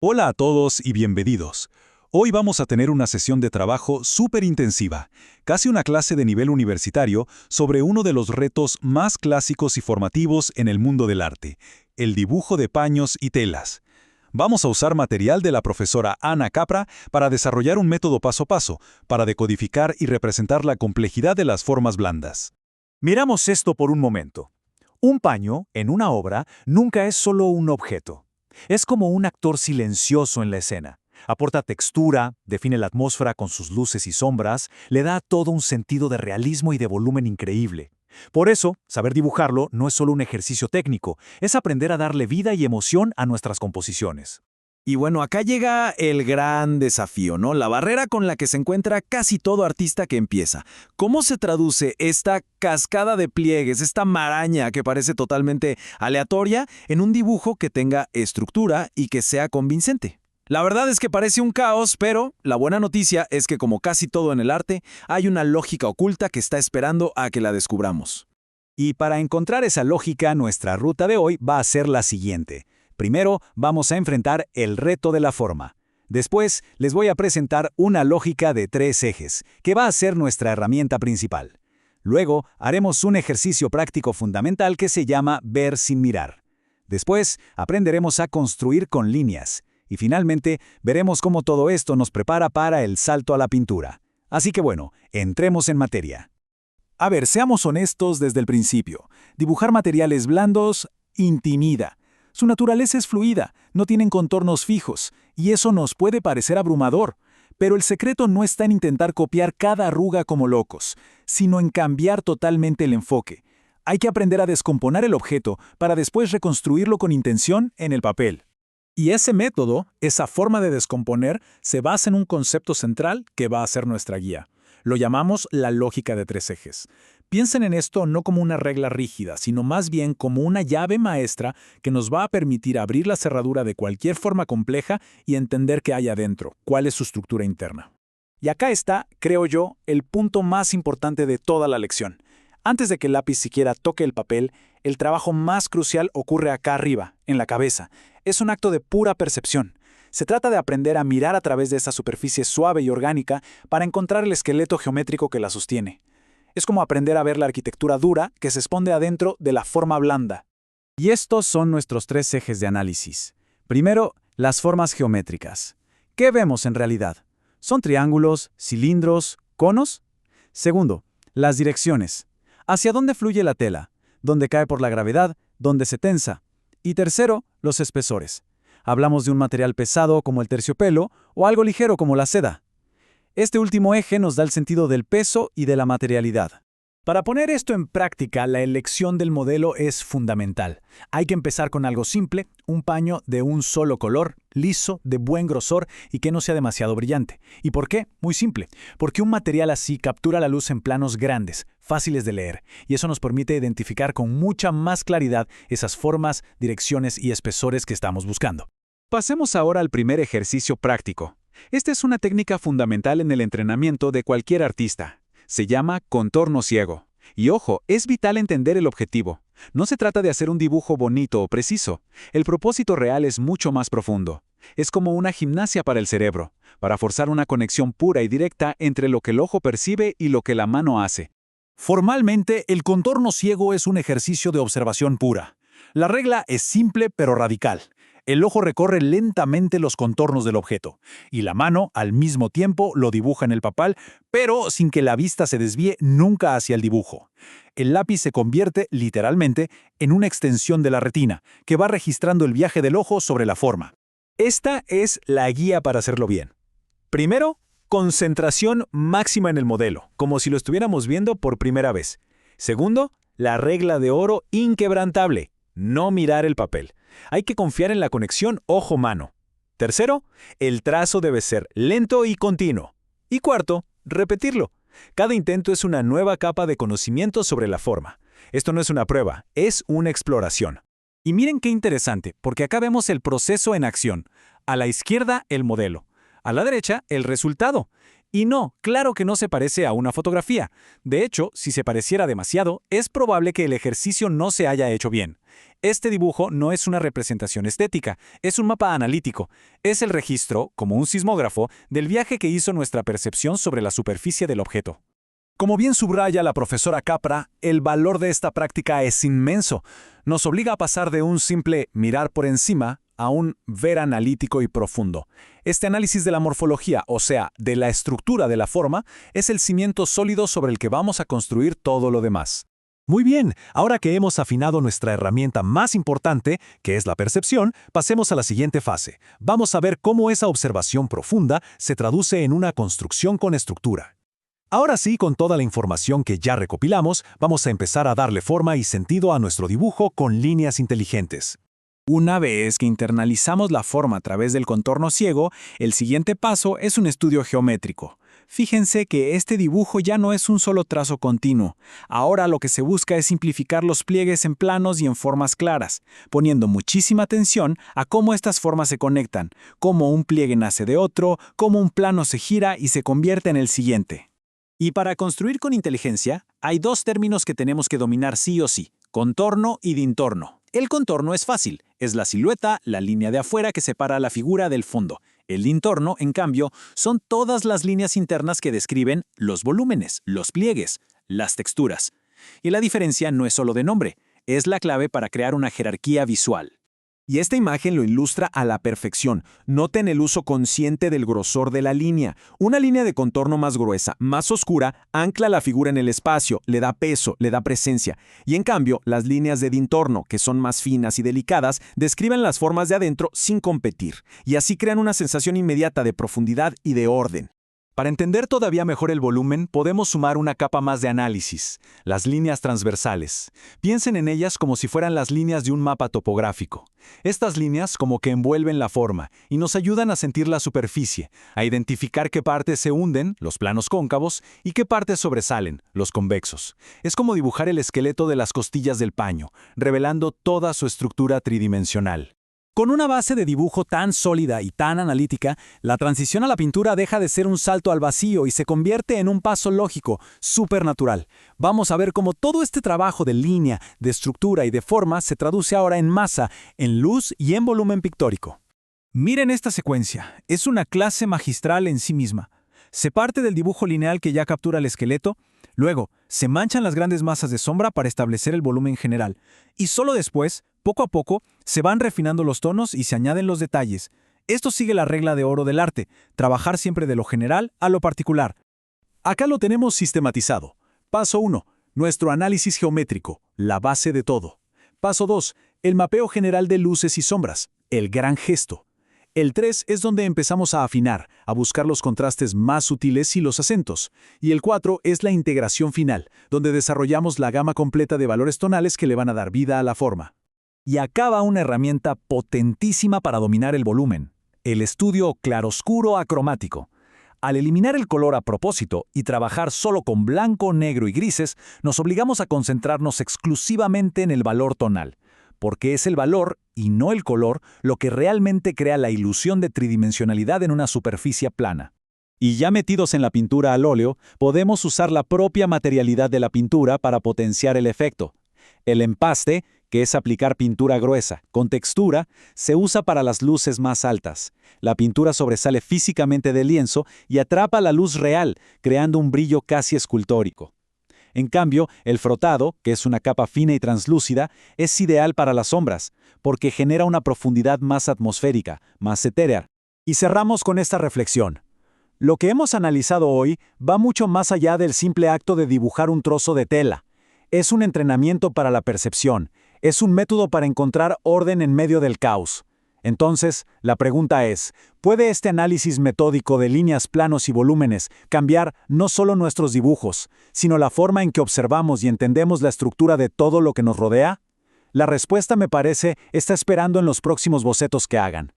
Hola a todos y bienvenidos. Hoy vamos a tener una sesión de trabajo súper intensiva, casi una clase de nivel universitario sobre uno de los retos más clásicos y formativos en el mundo del arte, el dibujo de paños y telas. Vamos a usar material de la profesora Ana Capra para desarrollar un método paso a paso, para decodificar y representar la complejidad de las formas blandas. Miramos esto por un momento. Un paño, en una obra, nunca es solo un objeto. Es como un actor silencioso en la escena. Aporta textura, define la atmósfera con sus luces y sombras, le da a todo un sentido de realismo y de volumen increíble. Por eso, saber dibujarlo no es solo un ejercicio técnico, es aprender a darle vida y emoción a nuestras composiciones. Y bueno, acá llega el gran desafío, ¿no? La barrera con la que se encuentra casi todo artista que empieza. ¿Cómo se traduce esta cascada de pliegues, esta maraña que parece totalmente aleatoria, en un dibujo que tenga estructura y que sea convincente? La verdad es que parece un caos, pero la buena noticia es que como casi todo en el arte, hay una lógica oculta que está esperando a que la descubramos. Y para encontrar esa lógica, nuestra ruta de hoy va a ser la siguiente. Primero, vamos a enfrentar el reto de la forma. Después, les voy a presentar una lógica de 3 ejes, que va a ser nuestra herramienta principal. Luego, haremos un ejercicio práctico fundamental que se llama ver sin mirar. Después, aprenderemos a construir con líneas. Y finalmente, veremos cómo todo esto nos prepara para el salto a la pintura. Así que bueno, entremos en materia. A ver, seamos honestos desde el principio. Dibujar materiales blandos intimida. Su naturaleza es fluida, no tienen contornos fijos, y eso nos puede parecer abrumador. Pero el secreto no está en intentar copiar cada arruga como locos, sino en cambiar totalmente el enfoque. Hay que aprender a descomponer el objeto para después reconstruirlo con intención en el papel. Y ese método, esa forma de descomponer, se basa en un concepto central que va a ser nuestra guía. Lo llamamos la lógica de 3 ejes. Piensen en esto no como una regla rígida, sino más bien como una llave maestra que nos va a permitir abrir la cerradura de cualquier forma compleja y entender qué hay adentro, cuál es su estructura interna. Y acá está, creo yo, el punto más importante de toda la lección. Antes de que el lápiz siquiera toque el papel, el trabajo más crucial ocurre acá arriba, en la cabeza. Es un acto de pura percepción. Se trata de aprender a mirar a través de esa superficie suave y orgánica para encontrar el esqueleto geométrico que la sostiene. Es como aprender a ver la arquitectura dura que se esconde adentro de la forma blanda. Y estos son nuestros 3 ejes de análisis. Primero, las formas geométricas. ¿Qué vemos en realidad? ¿Son triángulos, cilindros, conos? Segundo, las direcciones. ¿Hacia dónde fluye la tela? ¿Dónde cae por la gravedad? ¿Dónde se tensa? Y tercero, los espesores. Hablamos de un material pesado como el terciopelo o algo ligero como la seda. Este último eje nos da el sentido del peso y de la materialidad. Para poner esto en práctica, la elección del modelo es fundamental. Hay que empezar con algo simple, un paño de un solo color, liso, de buen grosor y que no sea demasiado brillante. ¿Y por qué? Muy simple. Porque un material así captura la luz en planos grandes, fáciles de leer, y eso nos permite identificar con mucha más claridad esas formas, direcciones y espesores que estamos buscando. Pasemos ahora al primer ejercicio práctico. Esta es una técnica fundamental en el entrenamiento de cualquier artista. Se llama contorno ciego. Y ojo, es vital entender el objetivo. No se trata de hacer un dibujo bonito o preciso. El propósito real es mucho más profundo. Es como una gimnasia para el cerebro, para forzar una conexión pura y directa entre lo que el ojo percibe y lo que la mano hace. Formalmente, el contorno ciego es un ejercicio de observación pura. La regla es simple pero radical. El ojo recorre lentamente los contornos del objeto, y la mano, al mismo tiempo, lo dibuja en el papel, pero sin que la vista se desvíe nunca hacia el dibujo. El lápiz se convierte, literalmente, en una extensión de la retina, que va registrando el viaje del ojo sobre la forma. Esta es la guía para hacerlo bien. Primero, concentración máxima en el modelo, como si lo estuviéramos viendo por primera vez. Segundo, la regla de oro inquebrantable: no mirar el papel. Hay que confiar en la conexión ojo-mano. Tercero, el trazo debe ser lento y continuo. Y cuarto, repetirlo. Cada intento es una nueva capa de conocimiento sobre la forma. Esto no es una prueba, es una exploración. Y miren qué interesante, porque acá vemos el proceso en acción. A la izquierda, el modelo. A la derecha, el resultado. Y no, claro que no se parece a una fotografía. De hecho, si se pareciera demasiado, es probable que el ejercicio no se haya hecho bien. Este dibujo no es una representación estética, es un mapa analítico. Es el registro, como un sismógrafo, del viaje que hizo nuestra percepción sobre la superficie del objeto. Como bien subraya la profesora Capra, el valor de esta práctica es inmenso. Nos obliga a pasar de un simple mirar por encima a un ver analítico y profundo. Este análisis de la morfología, o sea, de la estructura de la forma, es el cimiento sólido sobre el que vamos a construir todo lo demás. Muy bien, ahora que hemos afinado nuestra herramienta más importante, que es la percepción, pasemos a la siguiente fase. Vamos a ver cómo esa observación profunda se traduce en una construcción con estructura. Ahora sí, con toda la información que ya recopilamos, vamos a empezar a darle forma y sentido a nuestro dibujo con líneas inteligentes. Una vez que internalizamos la forma a través del contorno ciego, el siguiente paso es un estudio geométrico. Fíjense que este dibujo ya no es un solo trazo continuo. Ahora lo que se busca es simplificar los pliegues en planos y en formas claras, poniendo muchísima atención a cómo estas formas se conectan, cómo un pliegue nace de otro, cómo un plano se gira y se convierte en el siguiente. Y para construir con inteligencia, hay dos términos que tenemos que dominar sí o sí: contorno y dintorno. El contorno es fácil, es la silueta, la línea de afuera que separa la figura del fondo. El dintorno, en cambio, son todas las líneas internas que describen los volúmenes, los pliegues, las texturas. Y la diferencia no es solo de nombre, es la clave para crear una jerarquía visual. Y esta imagen lo ilustra a la perfección. Noten el uso consciente del grosor de la línea. Una línea de contorno más gruesa, más oscura, ancla la figura en el espacio, le da peso, le da presencia. Y en cambio, las líneas de dintorno, que son más finas y delicadas, describen las formas de adentro sin competir. Y así crean una sensación inmediata de profundidad y de orden. Para entender todavía mejor el volumen, podemos sumar una capa más de análisis, las líneas transversales. Piensen en ellas como si fueran las líneas de un mapa topográfico. Estas líneas como que envuelven la forma y nos ayudan a sentir la superficie, a identificar qué partes se hunden, los planos cóncavos, y qué partes sobresalen, los convexos. Es como dibujar el esqueleto de las costillas del paño, revelando toda su estructura tridimensional. Con una base de dibujo tan sólida y tan analítica, la transición a la pintura deja de ser un salto al vacío y se convierte en un paso lógico, supernatural. Vamos a ver cómo todo este trabajo de línea, de estructura y de forma se traduce ahora en masa, en luz y en volumen pictórico. Miren esta secuencia, es una clase magistral en sí misma. Se parte del dibujo lineal que ya captura el esqueleto, luego se manchan las grandes masas de sombra para establecer el volumen general, y solo después, poco a poco, se van refinando los tonos y se añaden los detalles. Esto sigue la regla de oro del arte, trabajar siempre de lo general a lo particular. Acá lo tenemos sistematizado. Paso 1. Nuestro análisis geométrico, la base de todo. Paso 2. El mapeo general de luces y sombras, el gran gesto. El 3 es donde empezamos a afinar, a buscar los contrastes más sutiles y los acentos. Y el 4 es la integración final, donde desarrollamos la gama completa de valores tonales que le van a dar vida a la forma. Y acaba una herramienta potentísima para dominar el volumen: el estudio claroscuro acromático. Al eliminar el color a propósito y trabajar solo con blanco, negro y grises, nos obligamos a concentrarnos exclusivamente en el valor tonal, porque es el valor, y no el color, lo que realmente crea la ilusión de tridimensionalidad en una superficie plana. Y ya metidos en la pintura al óleo, podemos usar la propia materialidad de la pintura para potenciar el efecto. El empaste, que es aplicar pintura gruesa, con textura, se usa para las luces más altas. La pintura sobresale físicamente del lienzo y atrapa la luz real, creando un brillo casi escultórico. En cambio, el frotado, que es una capa fina y translúcida, es ideal para las sombras, porque genera una profundidad más atmosférica, más etérea. Y cerramos con esta reflexión. Lo que hemos analizado hoy va mucho más allá del simple acto de dibujar un trozo de tela. Es un entrenamiento para la percepción, es un método para encontrar orden en medio del caos. Entonces, la pregunta es, ¿puede este análisis metódico de líneas, planos y volúmenes cambiar no solo nuestros dibujos, sino la forma en que observamos y entendemos la estructura de todo lo que nos rodea? La respuesta, me parece, está esperando en los próximos bocetos que hagan.